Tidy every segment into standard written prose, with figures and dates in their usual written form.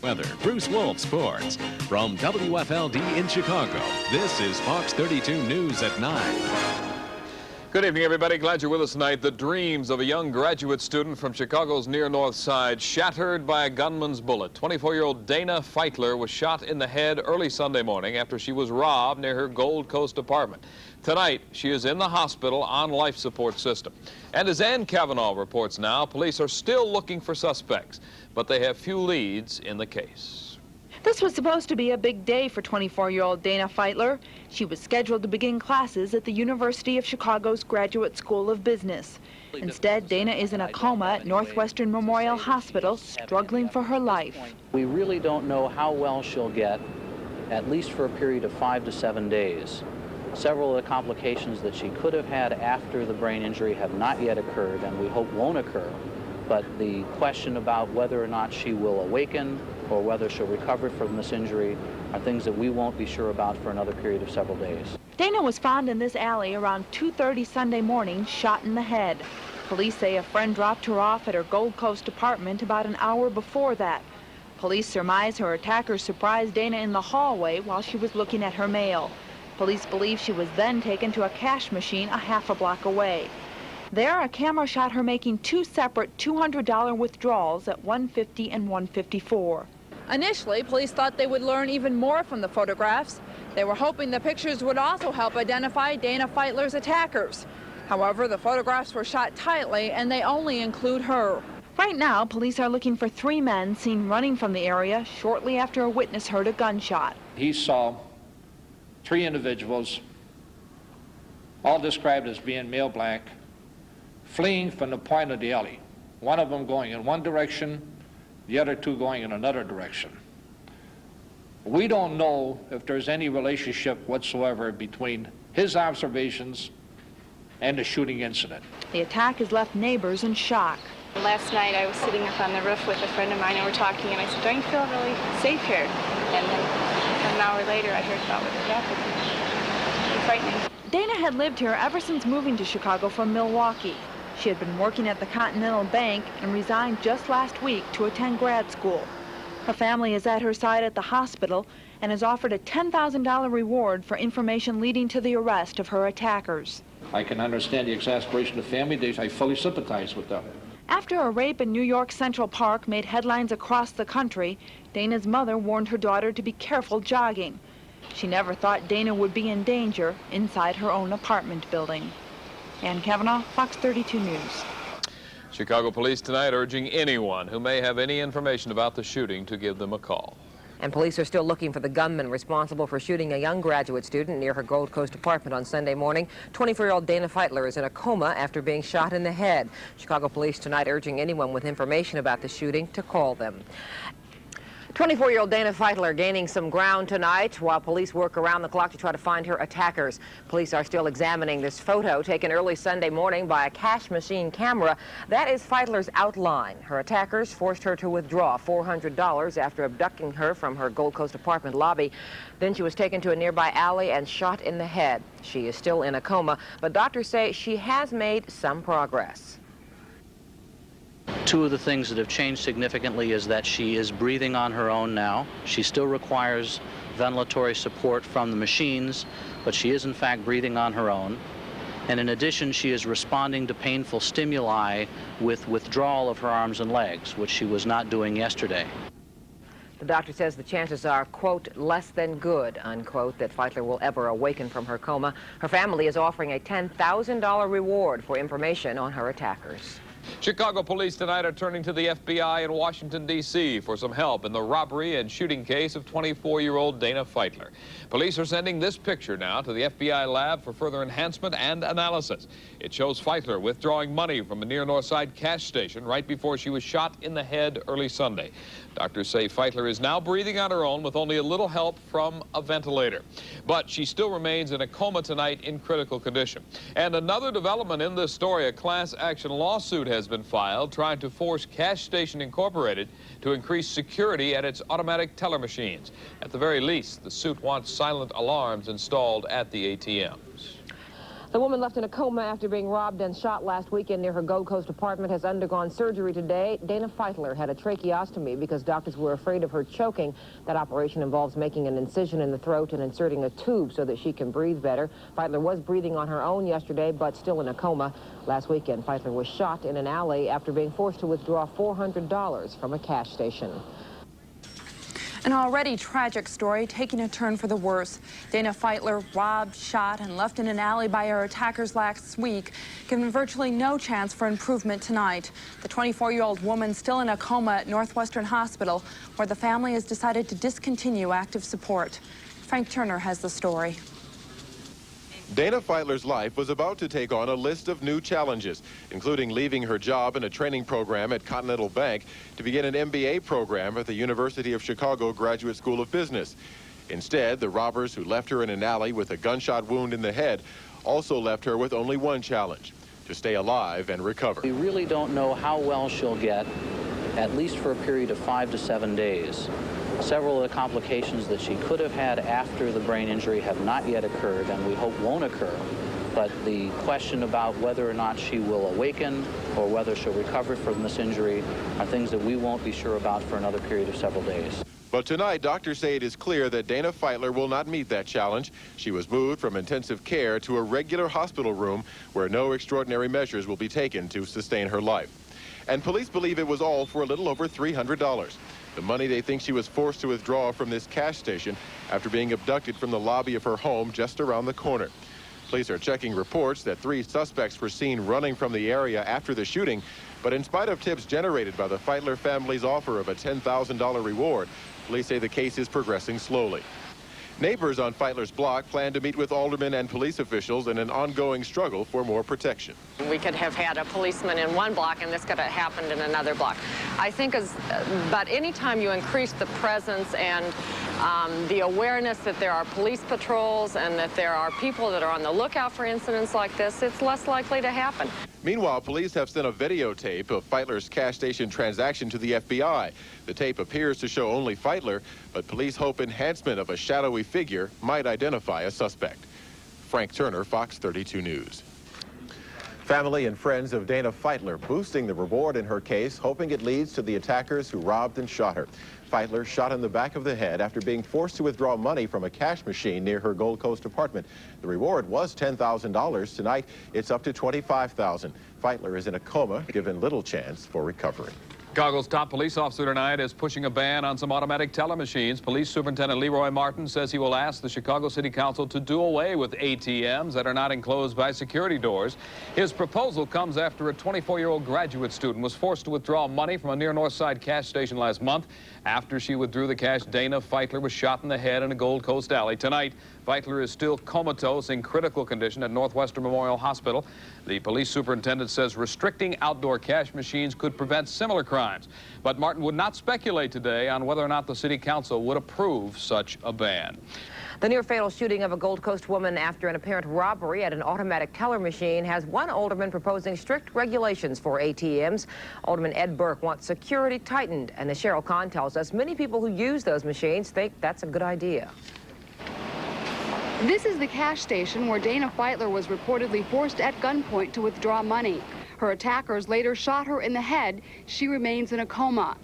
Weather, Bruce Wolf Sports. From WFLD in Chicago, this is Fox 32 News at 9. Good evening, everybody. Glad you're with us tonight. The dreams of a young graduate student from Chicago's near north side shattered by a gunman's bullet. 24-year-old Dana Feitler was shot in the head early Sunday morning after she was robbed near her Gold Coast apartment. Tonight, she is in the hospital on life support system. And as Ann Cavanaugh reports now, police are still looking for suspects, but they have few leads in the case. This was supposed to be a big day for 24-year-old Dana Feitler. She was scheduled to begin classes at the University of Chicago's Graduate School of Business. Instead, Dana is in a coma at Northwestern Memorial Hospital, struggling for her life. We really don't know how well she'll get, at least for a period of 5 to 7 days. Several of the complications that she could have had after the brain injury have not yet occurred, and we hope won't occur. But the question about whether or not she will awaken or whether she'll recover from this injury are things that we won't be sure about for another period of several days. Dana was found in this alley around 2:30 Sunday morning, shot in the head. Police say a friend dropped her off at her Gold Coast apartment about an hour before that. Police surmise her attacker surprised Dana in the hallway while she was looking at her mail. Police believe she was then taken to a cash machine a half a block away. There, a camera shot her making two separate $200 withdrawals at 150 and 154. Initially, police thought they would learn even more from the photographs. They were hoping the pictures would also help identify Dana Feitler's attackers. However, the photographs were shot tightly, and they only include her. Right now, police are looking for 3 men seen running from the area shortly after a witness heard a gunshot. He saw 3 individuals, all described as being male black, fleeing from the point of the alley. One of them going in one direction, the other 2 going in another direction. We don't know if there's any relationship whatsoever between his observations and the shooting incident. The attack has left neighbors in shock. Last night I was sitting up on the roof with a friend of mine and we're talking, and I said, "Don't you feel really safe here?" And then an hour later I heard about what had happened. It was frightening. Dana had lived here ever since moving to Chicago from Milwaukee. She had been working at the Continental Bank and resigned just last week to attend grad school. Her family is at her side at the hospital and has offered a $10,000 reward for information leading to the arrest of her attackers. I can understand the exasperation of the family. I fully sympathize with them. After a rape in New York Central Park made headlines across the country, Dana's mother warned her daughter to be careful jogging. She never thought Dana would be in danger inside her own apartment building. Ann Cavanaugh, Fox 32 News. Chicago police tonight urging anyone who may have any information about the shooting to give them a call. And police are still looking for the gunman responsible for shooting a young graduate student near her Gold Coast apartment on Sunday morning. 24-year-old Dana Feitler is in a coma after being shot in the head. Chicago police tonight urging anyone with information about the shooting to call them. 24-year-old Dana Feitler gaining some ground tonight while police work around the clock to try to find her attackers. Police are still examining this photo taken early Sunday morning by a cash machine camera. That is Feitler's outline. Her attackers forced her to withdraw $400 after abducting her from her Gold Coast apartment lobby. Then she was taken to a nearby alley and shot in the head. She is still in a coma, but doctors say she has made some progress. 2 of the things that have changed significantly is that she is breathing on her own now. She still requires ventilatory support from the machines, but she is in fact breathing on her own. And in addition, she is responding to painful stimuli with withdrawal of her arms and legs, which she was not doing yesterday. The doctor says the chances are, quote, less than good, unquote, that Feitler will ever awaken from her coma. Her family is offering a $10,000 reward for information on her attackers. Chicago police tonight are turning to the FBI in Washington, D.C. for some help in the robbery and shooting case of 24-year-old Dana Feitler. Police are sending this picture now to the FBI lab for further enhancement and analysis. It shows Feitler withdrawing money from a near North Side cash station right before she was shot in the head early Sunday. Doctors say Feitler is now breathing on her own with only a little help from a ventilator. But she still remains in a coma tonight in critical condition. And another development in this story, a class action lawsuit has been filed trying to force Cash Station Incorporated to increase security at its automatic teller machines. At the very least, the suit wants silent alarms installed at the ATMs. The woman left in a coma after being robbed and shot last weekend near her Gold Coast apartment has undergone surgery today. Dana Feitler had a tracheostomy because doctors were afraid of her choking. That operation involves making an incision in the throat and inserting a tube so that she can breathe better. Feitler was breathing on her own yesterday, but still in a coma. Last weekend, Feitler was shot in an alley after being forced to withdraw $400 from a cash station. An already tragic story taking a turn for the worse. Dana Feitler robbed, shot, and left in an alley by her attackers last week, given virtually no chance for improvement tonight. The 24-year-old woman still in a coma at Northwestern Hospital, where the family has decided to discontinue active support. Frank Turner has the story. Dana Feitler's life was about to take on a list of new challenges, including leaving her job in a training program at Continental Bank to begin an MBA program at the University of Chicago Graduate School of Business. Instead, the robbers who left her in an alley with a gunshot wound in the head also left her with only one challenge: to stay alive and recover. We really don't know how well she'll get, at least for a period of 5 to 7 days. Several of the complications that she could have had after the brain injury have not yet occurred, and we hope won't occur. But the question about whether or not she will awaken or whether she'll recover from this injury are things that we won't be sure about for another period of several days. But tonight, doctors say it is clear that Dana Feitler will not meet that challenge. She was moved from intensive care to a regular hospital room where no extraordinary measures will be taken to sustain her life. And police believe it was all for a little over $300. The money they think she was forced to withdraw from this cash station after being abducted from the lobby of her home just around the corner. Police are checking reports that 3 suspects were seen running from the area after the shooting, but in spite of tips generated by the Feitler family's offer of a $10,000 reward, police say the case is progressing slowly. Neighbors on Feitler's block plan to meet with aldermen and police officials in an ongoing struggle for more protection. We could have had a policeman in one block and this could have happened in another block. I think but anytime you increase the presence and the awareness that there are police patrols and that there are people that are on the lookout for incidents like this, it's less likely to happen. Meanwhile, police have sent a videotape of Feitler's cash station transaction to the FBI. The tape appears to show only Feitler, but police hope enhancement of a shadowy figure might identify a suspect. Frank Turner, Fox 32 News. Family and friends of Dana Feitler boosting the reward in her case, hoping it leads to the attackers who robbed and shot her. Feitler shot in the back of the head after being forced to withdraw money from a cash machine near her Gold Coast apartment. The reward was $10,000. Tonight, it's up to $25,000. Feitler is in a coma, given little chance for recovery. Chicago's top police officer tonight is pushing a ban on some automatic teller machines. Police Superintendent Leroy Martin says he will ask the Chicago City Council to do away with ATMs that are not enclosed by security doors. His proposal comes after a 24-year-old graduate student was forced to withdraw money from a near North Side cash station last month. After she withdrew the cash, Dana Feitler was shot in the head in a Gold Coast alley. Tonight, Feitler is still comatose in critical condition at Northwestern Memorial Hospital. The police superintendent says restricting outdoor cash machines could prevent similar crimes. But Martin would not speculate today on whether or not the city council would approve such a ban. The near-fatal shooting of a Gold Coast woman after an apparent robbery at an automatic teller machine has one alderman proposing strict regulations for ATMs. Alderman Ed Burke wants security tightened, and as Cheryl Kahn tells us, many people who use those machines think that's a good idea. This is the cash station where Dana Feitler was reportedly forced at gunpoint to withdraw money. Her attackers later shot her in the head. She remains in a coma.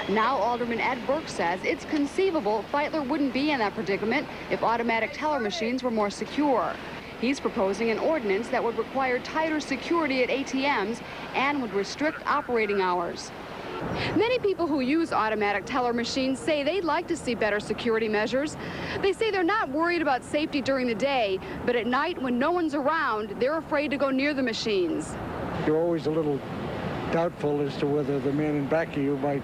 Now Alderman Ed Burke says it's conceivable Feitler wouldn't be in that predicament if automatic teller machines were more secure. He's proposing an ordinance that would require tighter security at ATMs and would restrict operating hours. Many people who use automatic teller machines say they'd like to see better security measures. They say they're not worried about safety during the day, but at night when no one's around, they're afraid to go near the machines. You're always a little doubtful as to whether the man in back of you might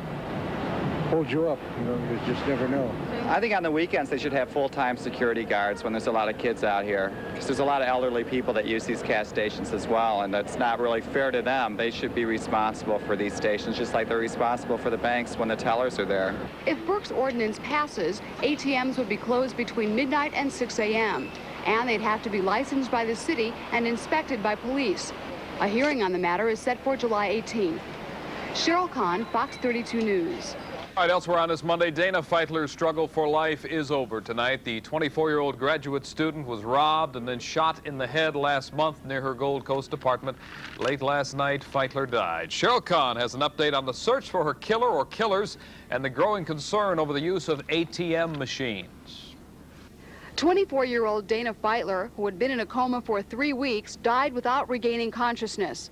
hold you up. You know, you just never know. I think on the weekends they should have full-time security guards when there's a lot of kids out here, because there's a lot of elderly people that use these cash stations as well, and that's not really fair to them. They should be responsible for these stations, just like they're responsible for the banks when the tellers are there. If Burke's ordinance passes, ATMs would be closed between midnight and 6 a.m., and they'd have to be licensed by the city and inspected by police. A hearing on the matter is set for July 18th. Cheryl Kahn, Fox 32 News. All right, elsewhere on this Monday, Dana Feitler's struggle for life is over tonight. The 24-year-old graduate student was robbed and then shot in the head last month near her Gold Coast apartment. Late last night, Feitler died. Cheryl Kahn has an update on the search for her killer or killers and the growing concern over the use of ATM machines. 24-year-old Dana Feitler, who had been in a coma for 3 weeks, died without regaining consciousness.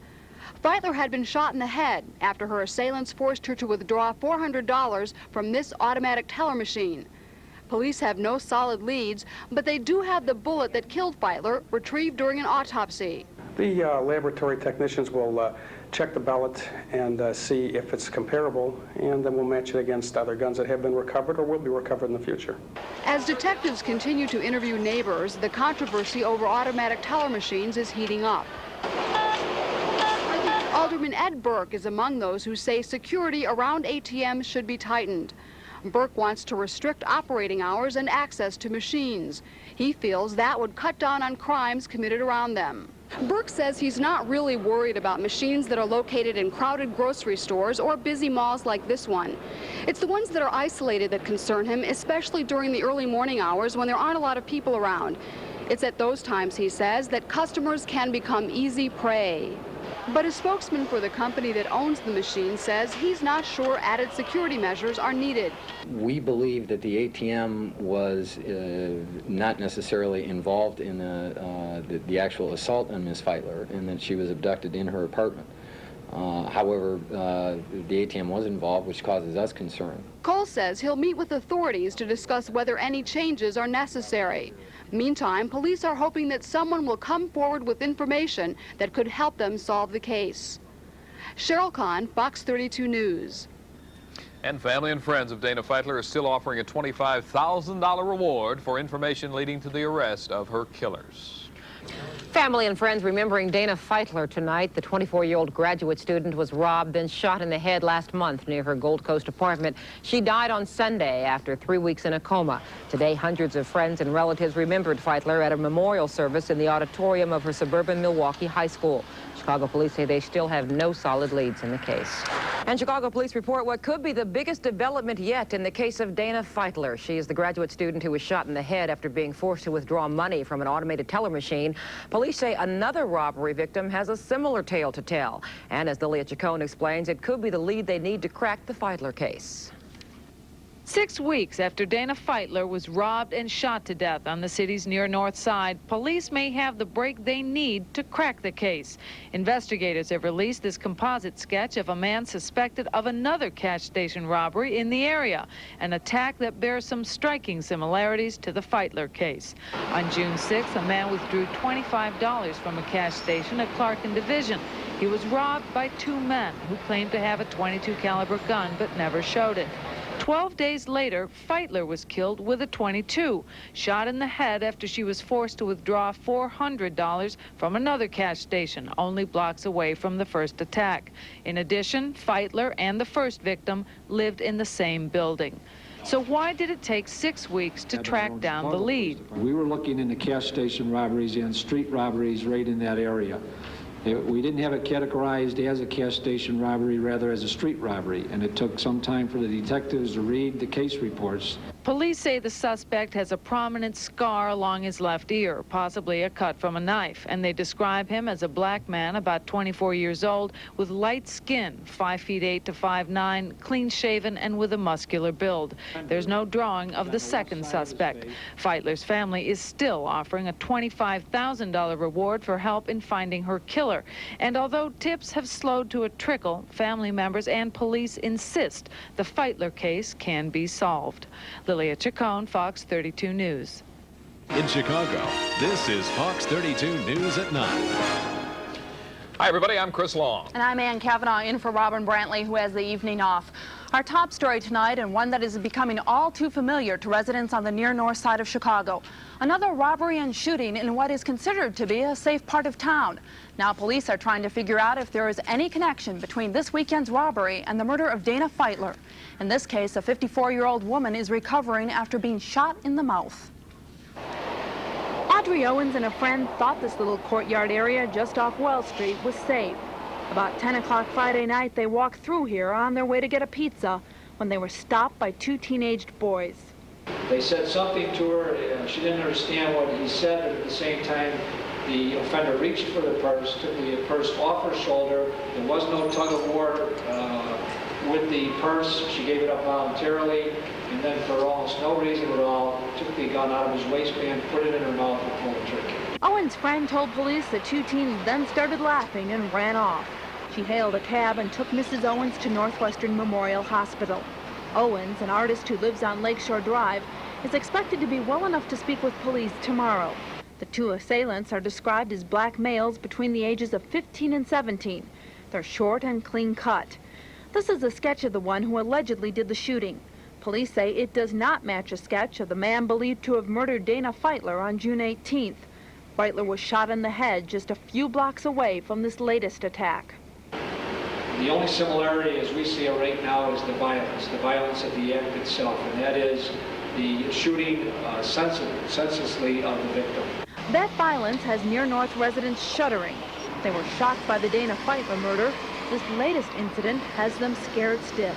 Feitler had been shot in the head after her assailants forced her to withdraw $400 from this automatic teller machine. Police have no solid leads, but they do have the bullet that killed Feitler, retrieved during an autopsy. The laboratory technicians will check the ballot and see if it's comparable, and then we'll match it against other guns that have been recovered or will be recovered in the future. As detectives continue to interview neighbors, the controversy over automatic teller machines is heating up. Alderman Ed Burke is among those who say security around ATMs should be tightened. Burke wants to restrict operating hours and access to machines. He feels that would cut down on crimes committed around them. Burke says he's not really worried about machines that are located in crowded grocery stores or busy malls like this one. It's the ones that are isolated that concern him, especially during the early morning hours when there aren't a lot of people around. It's at those times, he says, that customers can become easy prey. But a spokesman for the company that owns the machine says he's not sure added security measures are needed. We believe that the ATM was not necessarily involved in the actual assault on Ms. Feitler, and that she was abducted in her apartment. However, the ATM was involved, which causes us concern. Cole says he'll meet with authorities to discuss whether any changes are necessary. Meantime, police are hoping that someone will come forward with information that could help them solve the case. Cheryl Kahn, Fox 32 News. And family and friends of Dana Feitler are still offering a $25,000 reward for information leading to the arrest of her killers. Family and friends remembering Dana Feitler tonight. The 24-year-old graduate student was robbed, then shot in the head last month near her Gold Coast apartment. She died on Sunday after 3 weeks in a coma. Today, hundreds of friends and relatives remembered Feitler at a memorial service in the auditorium of her suburban Milwaukee high school. Chicago police say they still have no solid leads in the case. And Chicago police report what could be the biggest development yet in the case of Dana Feitler. She is the graduate student who was shot in the head after being forced to withdraw money from an automated teller machine. Police say another robbery victim has a similar tale to tell. And as Lilia Chacon explains, it could be the lead they need to crack the Feitler case. 6 weeks after Dana Feitler was robbed and shot to death on the city's near north side, police may have the break they need to crack the case. Investigators have released this composite sketch of a man suspected of another cash station robbery in the area, an attack that bears some striking similarities to the Feitler case. On June 6th, a man withdrew $25 from a cash station at Clark and Division. He was robbed by 2 men who claimed to have a .22 caliber gun but never showed it. 12 days later, Feitler was killed with a .22, shot in the head after she was forced to withdraw $400 from another cash station only blocks away from the first attack. In addition, Feitler and the first victim lived in the same building. So why did it take 6 weeks to track down the lead? We were looking into cash station robberies and street robberies right in that area. We didn't have it categorized as a cash station robbery, rather as a street robbery, and it took some time for the detectives to read the case reports. Police say the suspect has a prominent scar along his left ear, possibly a cut from a knife, and they describe him as a black man about 24 years old with light skin, 5'8" to 5'9", clean-shaven and with a muscular build. There's no drawing of the second suspect. Feitler's family is still offering a $25,000 reward for help in finding her killer. And although tips have slowed to a trickle, family members and police insist the Feitler case can be solved. Lilia Chacon, Fox 32 News. In Chicago, this is Fox 32 News at 9. Hi, everybody. I'm Chris Long. And I'm Ann Cavanaugh, in for Robin Brantley, who has the evening off. Our top story tonight, and one that is becoming all too familiar to residents on the near north side of Chicago. Another robbery and shooting in what is considered to be a safe part of town. Now police are trying to figure out if there is any connection between this weekend's robbery and the murder of Dana Feitler. In this case, a 54-year-old woman is recovering after being shot in the mouth. Audrey Owens and a friend thought this little courtyard area just off Wells Street was safe. About 10 o'clock Friday night, they walked through here on their way to get a pizza when they were stopped by two teenaged boys. They said something to her, and she didn't understand what he said, but at the same time, the offender reached for the purse, took the purse off her shoulder. There was no tug of war with the purse. She gave it up voluntarily, and then for almost no reason at all, took the gun out of his waistband, put it in her mouth, and pulled the trigger. Owen's friend told police the two teens then started laughing and ran off. She hailed a cab and took Mrs. Owens to Northwestern Memorial Hospital. Owens, an artist who lives on Lakeshore Drive, is expected to be well enough to speak with police tomorrow. The two assailants are described as black males between the ages of 15 and 17. They're short and clean cut. This is a sketch of the one who allegedly did the shooting. Police say it does not match a sketch of the man believed to have murdered Dana Feitler on June 18th. Feitler was shot in the head just a few blocks away from this latest attack. The only similarity as we see it right now is the violence of the act itself, and that is the shooting senselessly of the victim. That violence has near North residents shuddering. They were shocked by the Dana Feitler murder. This latest incident has them scared stiff.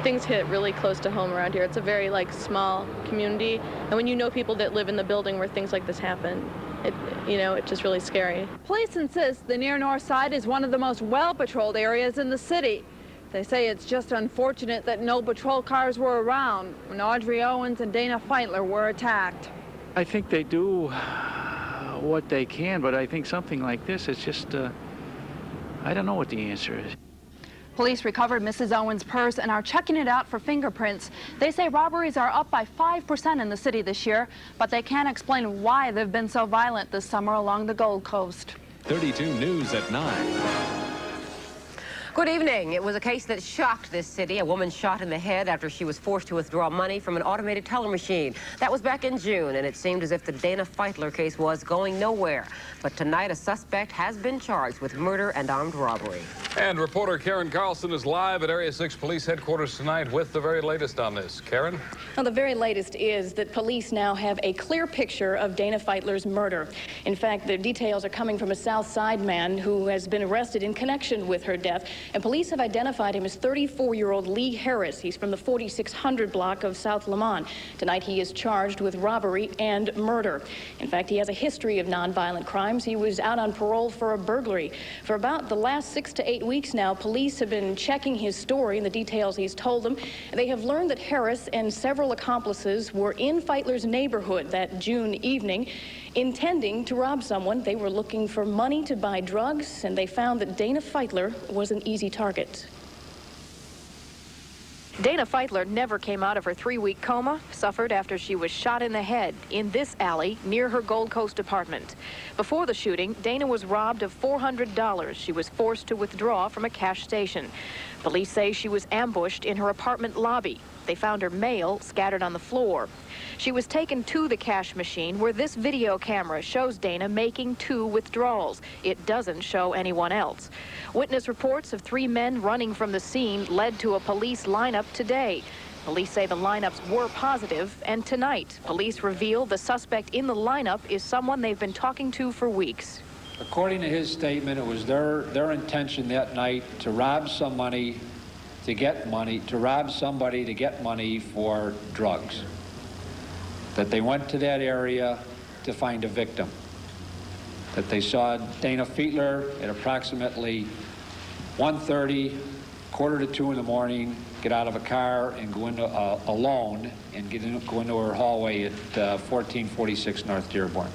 Things hit really close to home around here. It's a very small community, and when you know people that live in the building where things like this happen, it's just really scary. Police insist the near north side is one of the most well-patrolled areas in the city. They say it's just unfortunate that no patrol cars were around when Audrey Owens and Dana Feitler were attacked. I think they do what they can, but I think something like this, it's just, I don't know what the answer is. Police recovered Mrs. Owens' purse and are checking it out for fingerprints. They say robberies are up by 5% in the city this year, but they can't explain why they've been so violent this summer along the Gold Coast. 32 News at 9. Good evening. It was a case that shocked this city. A woman shot in the head after she was forced to withdraw money from an automated teller machine. That was back in June, and it seemed as if the Dana Feitler case was going nowhere. But tonight, a suspect has been charged with murder and armed robbery. And reporter Karen Carlson is live at Area 6 Police Headquarters tonight with the very latest on this. Karen? Well, the very latest is that police now have a clear picture of Dana Feitler's murder. In fact, the details are coming from a South Side man who has been arrested in connection with her death. And police have identified him as 34-year-old Lee Harris. He's from the 4600 block of South Lamont. Tonight, he is charged with robbery and murder. In fact, he has a history of nonviolent crimes. He was out on parole for a burglary. For about the last 6 to 8 weeks now, police have been checking his story and the details he's told them. They have learned that Harris and several accomplices were in Feitler's neighborhood that June evening, intending to rob someone. They were looking for money to buy drugs, and they found that Dana Feitler was an easy target. Dana Feitler never came out of her 3-week coma, suffered after she was shot in the head in this alley near her Gold Coast apartment. Before the shooting, Dana was robbed of $400 she was forced to withdraw from a cash station. Police say she was ambushed in her apartment lobby. They found her mail scattered on the floor. She was taken to the cash machine where this video camera shows Dana making 2 withdrawals. It doesn't show anyone else. Witness reports of 3 men running from the scene led to a police lineup today. Police say the lineups were positive, and tonight, police reveal the suspect in the lineup is someone they've been talking to for weeks. According to his statement, it was their intention that night to rob somebody to get money, to rob somebody to get money for drugs. That they went to that area to find a victim. That they saw Dana Feitler at approximately 1:30, 1:45 in the morning, get out of a car and go into alone and go into her hallway at 1446 North Dearborn.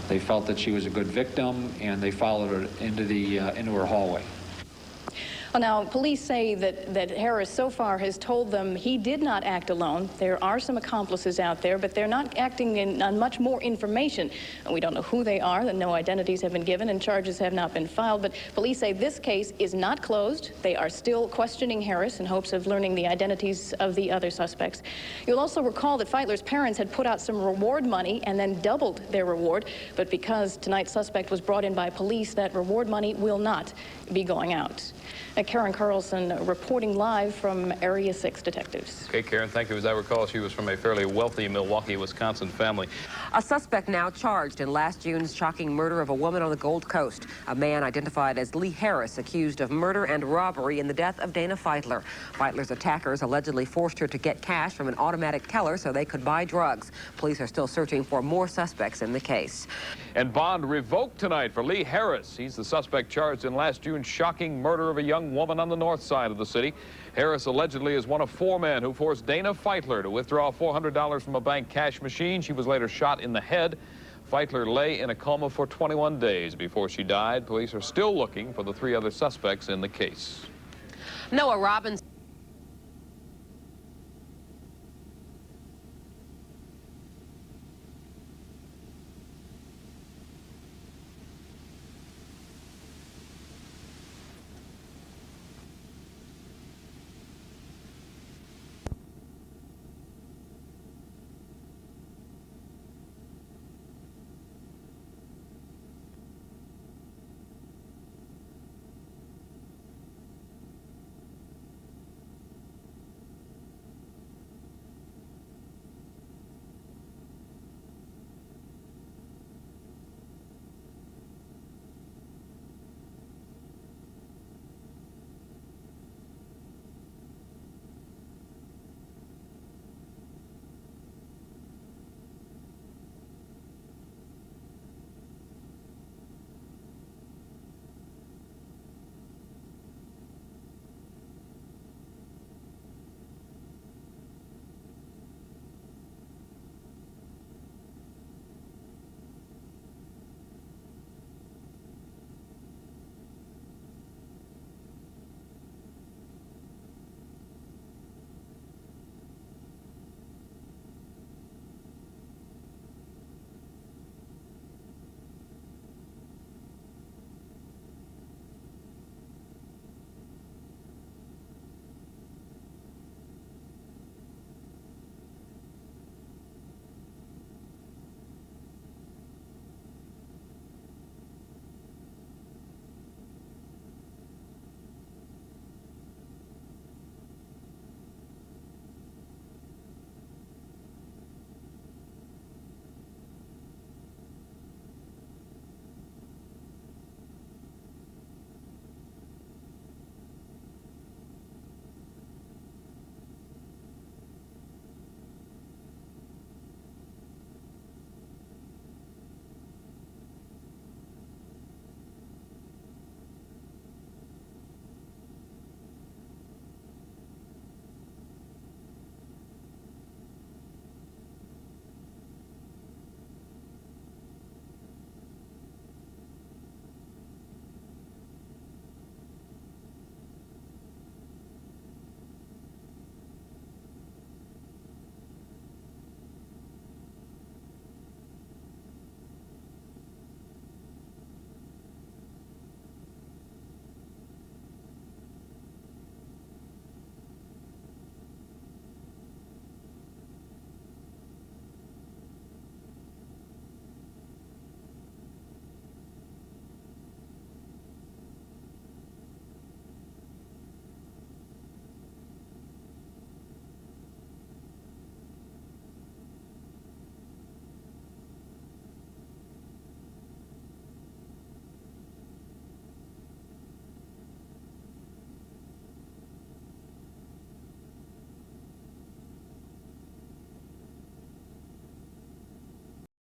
They felt that she was a good victim, and they followed her into her hallway. Well, now, police say that Harris so far has told them he did not act alone. There are some accomplices out there, but they're not acting on much more information. And we don't know who they are, that no identities have been given and charges have not been filed. But police say this case is not closed. They are still questioning Harris in hopes of learning the identities of the other suspects. You'll also recall that Feitler's parents had put out some reward money and then doubled their reward. But because tonight's suspect was brought in by police, that reward money will not be going out. Karen Carlson reporting live from Area 6 Detectives. Okay, Karen, thank you. As I recall, she was from a fairly wealthy Milwaukee, Wisconsin family. A suspect now charged in last June's shocking murder of a woman on the Gold Coast. A man identified as Lee Harris, accused of murder and robbery in the death of Dana Feitler. Feitler's attackers allegedly forced her to get cash from an automatic teller so they could buy drugs. Police are still searching for more suspects in the case. And bond revoked tonight for Lee Harris. He's the suspect charged in last June's shocking murder of a young woman on the north side of the city. Harris allegedly is one of 4 men who forced Dana Feitler to withdraw $400 from a bank cash machine. She was later shot in the head. Feitler lay in a coma for 21 days before she died. Police are still looking for the 3 other suspects in the case. Noah Robbins.